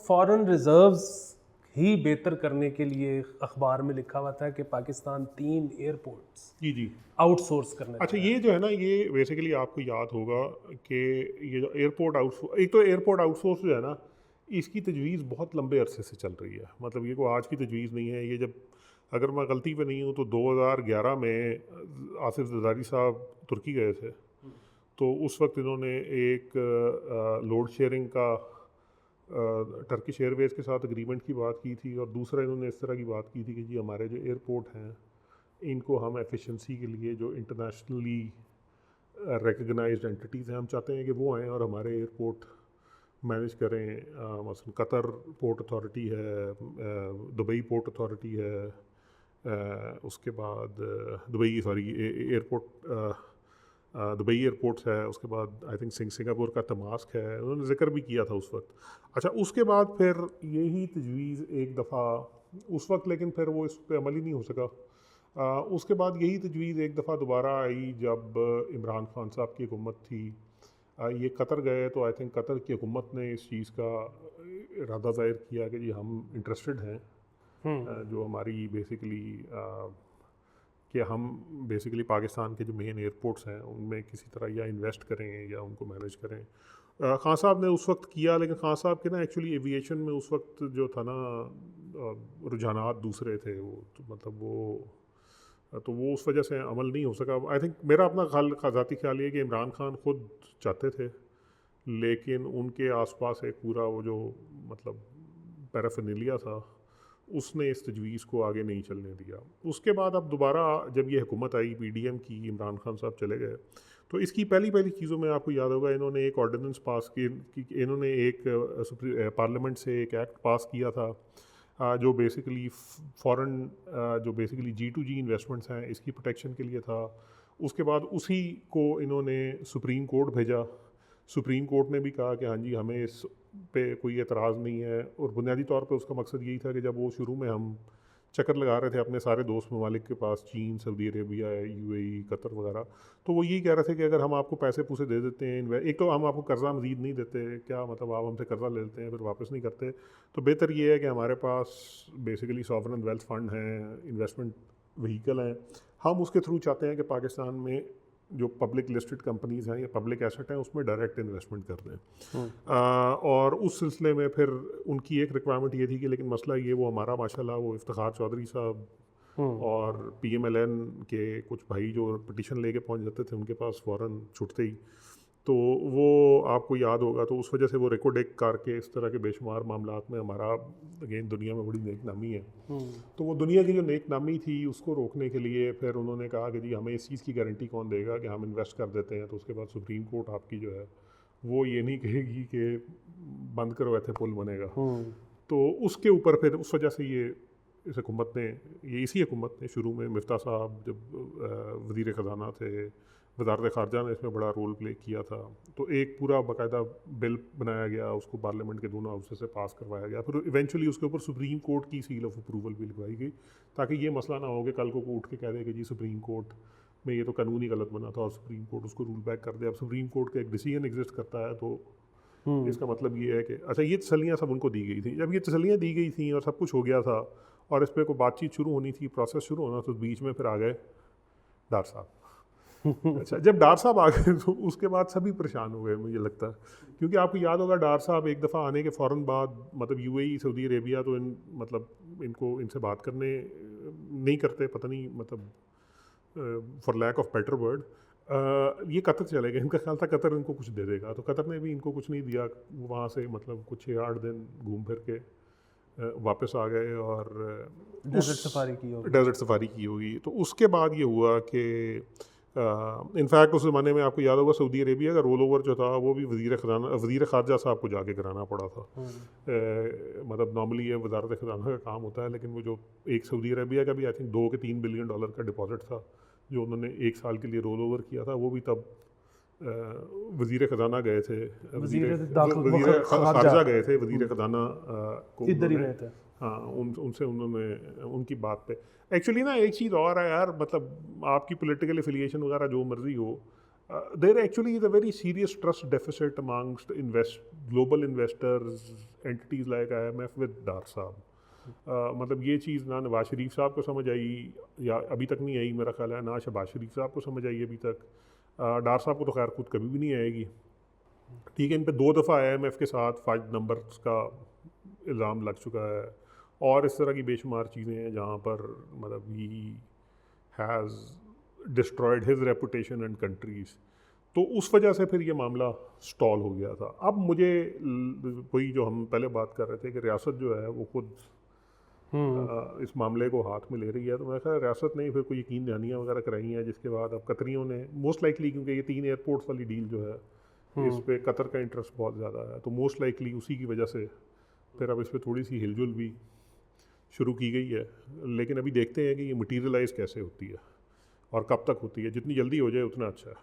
Foreign reserves ही बेहतर करने के लिए अखबार में लिखा हुआ था कि पाकिस्तान 3 एयरपोर्ट्स जी जी। आउटसोर्स करने अच्छा, जा रहा ये जो है ना, ये बेसिकली आपको याद होगा कि ये जो एयरपोर्ट आउटसोर्स, एक तो एयरपोर्ट आउटसोर्स जो है ना, इसकी तजवीज़ बहुत लंबे अरसे से चल रही है। मतलब ये कोई आज की तजवीज़ नहीं है। ये जब, अगर मैं गलती पे नहीं हूँ तो 2011 में आसिफ जरदारी साहब तुर्की गए थे, तो उस वक्त इन्होंने एक लोड शेयरिंग का टर्किश एयरवेज़ के साथ एग्रीमेंट की बात की थी, और दूसरा इन्होंने इस तरह की बात की थी कि जी हमारे जो एयरपोर्ट हैं इनको हम एफिशिएंसी के लिए जो इंटरनेशनली रिकग्नाइज्ड एंटिटीज़ हैं, हम चाहते हैं कि वो आएँ और हमारे एयरपोर्ट मैनेज करें। मसलन कतर पोर्ट अथॉरिटी है, दुबई पोर्ट अथॉरिटी है, उसके बाद दुबई एयरपोर्ट्स है, उसके बाद आई थिंक सिंगापुर का तमास्क है, उन्होंने जिक्र भी किया था उस वक्त। अच्छा, उसके बाद फिर यही तजवीज़ एक दफ़ा उस वक्त, लेकिन फिर वो इस पर अमल ही नहीं हो सका। उसके बाद यही तजवीज़ एक दफ़ा दोबारा आई जब इमरान खान साहब की हुकूमत थी। ये कतर गए तो आई थिंक कतर की हुकूमत ने इस चीज़ का इरादा ज़ाहिर किया कि जी हम इंटरेस्टेड हैं, जो हमारी बेसिकली कि हम बेसिकली पाकिस्तान के जो मेन एयरपोर्ट्स हैं उनमें किसी तरह या इन्वेस्ट करें या उनको मैनेज करें। खान साहब ने उस वक्त किया, लेकिन खान साहब के ना एक्चुअली एविएशन में उस वक्त जो था ना, रुझानात दूसरे थे। वो तो मतलब वो उस वजह से अमल नहीं हो सका। आई थिंक मेरा अपना ज़ाती ख्याल ये कि इमरान खान ख़ुद चाहते थे, लेकिन उनके आसपास एक पूरा वो जो मतलब पैराफर्नेलिया था, उसने इस तजवीज़ को आगे नहीं चलने दिया। उसके बाद अब दोबारा जब ये हुकूमत आई पीडीएम की, इमरान खान साहब चले गए, तो इसकी पहली चीज़ों में आपको याद होगा इन्होंने एक ऑर्डिनेंस पास की, इन्होंने एक पार्लियामेंट से एक एक्ट पास किया था, जो बेसिकली फॉरेन जो बेसिकली G2G इन्वेस्टमेंट्स हैं इसकी प्रोटेक्शन के लिए था। उसके बाद उसी को इन्होंने सुप्रीम कोर्ट भेजा। सुप्रीम कोर्ट ने भी कहा कि हाँ जी हमें इस पे कोई एतराज़ नहीं है, और बुनियादी तौर पे उसका मकसद यही था कि जब वो शुरू में हम चक्कर लगा रहे थे अपने सारे दोस्त ममालिक के पास, चीन, सऊदी अरेबिया, UAE, कतर वगैरह, तो वो यही कह रहे थे कि अगर हम आपको पैसे पूसे दे देते हैं, एक तो हम आपको कर्जा मजीद नहीं देते, क्या मतलब आप हमसे कर्जा ले लेते हैं फिर वापस नहीं करते, तो बेहतर ये है कि हमारे पास बेसिकली सॉवरन वेल्थ फंड हैं, इन्वेस्टमेंट व्हीकल हैं, हम उसके थ्रू चाहते हैं कि पाकिस्तान में जो पब्लिक लिस्टेड कंपनीज़ हैं या पब्लिक एसेट हैं उसमें डायरेक्ट इन्वेस्टमेंट कर दें। और उस सिलसिले में फिर उनकी एक रिक्वायरमेंट ये थी कि, लेकिन मसला ये, वो हमारा माशाल्लाह वो इफ्तिखार चौधरी साहब और PMLN के कुछ भाई जो पिटीशन लेके पहुंच जाते थे उनके पास फ़ौरन छुटते ही, तो वो आपको याद होगा, तो उस वजह से वो रिकॉर्डेक करके इस तरह के बेशुमार मामलात में हमारा अगेन दुनिया में बड़ी नेक नामी है। तो वो दुनिया की जो नेक नामी थी उसको रोकने के लिए फिर उन्होंने कहा कि जी हमें इस चीज़ की गारंटी कौन देगा कि हम इन्वेस्ट कर देते हैं, तो उसके बाद सुप्रीम कोर्ट आपकी जो है वो ये नहीं कहेगी कि बंद करो ऐसे पुल बनेगा। तो उसके ऊपर फिर उस वजह से इस हुकूमत ने, ये इसी हुकूमत ने शुरू में, मिफ्ता साहब जब वज़ीर ख़जाना थे, वज़ारत ख़ारजा ने इसमें बड़ा रोल प्ले किया था, तो एक पूरा बाकायदा बिल बनाया गया, उसको पार्लियामेंट के दोनों हाउसेस से पास करवाया गया, फिर इवेंचुअली उसके ऊपर सुप्रीम कोर्ट की सील ऑफ अप्रूवल भी लगवाई गई, ताकि ये मसला ना हो कि कल को उठ के कह दे कि जी सुप्रीम कोर्ट में ये तो कानून ही गलत बना था और सुप्रीम कोर्ट उसको रूल बैक कर दे। अब सुप्रीम कोर्ट का एक डिसीजन एग्जिस्ट करता है, तो इसका मतलब ये है कि अच्छा, ये तसल्लियाँ सब उनको दी गई थी। जब ये तसल्लियाँ दी गई थी और सब कुछ हो गया था और इस पर कोई बातचीत शुरू होनी थी, प्रोसेस शुरू होना, तो बीच में फिर आ गए डार साहब। अच्छा, जब डार साहब आ गए तो उसके बाद सभी परेशान हो गए, मुझे लगता है, क्योंकि आपको याद होगा डार साहब एक दफ़ा आने के फ़ौरन बाद, मतलब UAE, सऊदी अरेबिया तो इनसे बात करने नहीं करते, पता नहीं, मतलब for lack of better word, ये कतर चले गए। इनका ख्याल था कतर इनको कुछ दे देगा, तो कतर ने भी इनको कुछ नहीं दिया। वहाँ से मतलब कुछ 6-8 दिन घूम फिर के वापस आ गए और डेजर्ट सफारी की होगी। तो उसके बाद ये हुआ कि इनफैक्ट उस ज़माने में आपको याद होगा सऊदी अरेबिया का रोल ओवर जो था वो भी वज़ीर ख़ारजा साहब को जाके कराना पड़ा था। मतलब नॉर्मली ये वज़ारत ख़जाना का काम होता है, लेकिन वो जो एक सऊदी अरेबिया का भी आई थिंक $2 के $3 बिलियन का डिपॉजिट था जो उन्होंने 1 साल के लिए रोल ओवर किया था, वो भी तब वज़ीर ख़जाना गए थे, वज़ीर ख़ारजा गए थे, वज़ीर ख़जाना को इधर ही रहे थे। हाँ, उनसे उन्होंने उनकी बात पे एक्चुअली ना एक चीज़ और है यार, मतलब आपकी पॉलिटिकल एफिलिएशन वगैरह जो मर्ज़ी हो, there actually is a very serious trust deficit amongst global investors, entities like IMF with डार साहब. मतलब ये चीज़ ना नवाज शरीफ साहब को समझ आई, या अभी तक नहीं आई मेरा ख्याल है, ना शहबाज शरीफ साहब को समझ आई अभी तक. डार साहब को तो खैर खुद कभी भी नहीं आएगी. ठीक है, इन पे 2 दफ़ा IMF के साथ फर्ज नंबर्स का इल्ज़ाम लग चुका है, और इस तरह की बेशुमार चीज़ें हैं जहाँ पर मतलब he has destroyed his reputation and countries. तो उस वजह से फिर ये मामला स्टॉल हो गया था. अब मुझे वही जो हम पहले बात कर रहे थे कि रियासत जो है वो खुद इस मामले को हाथ में ले रही है, तो मैं ख्याल रियासत ने फिर कोई यकीन दहानियाँ वगैरह कराई हैं, जिसके बाद अब कतरियों ने मोस्ट लाइकली, क्योंकि ये 3 एयरपोर्ट्स वाली डील जो है इस पे कतर का इंटरेस्ट बहुत ज़्यादा है, तो मोस्ट लाइकली उसी की वजह से फिर अब इस पर थोड़ी सी हिलजुल भी शुरू की गई है. लेकिन अभी देखते हैं कि ये मटीरियलाइज़ कैसे होती है और कब तक होती है. जितनी जल्दी हो जाए उतना अच्छा है.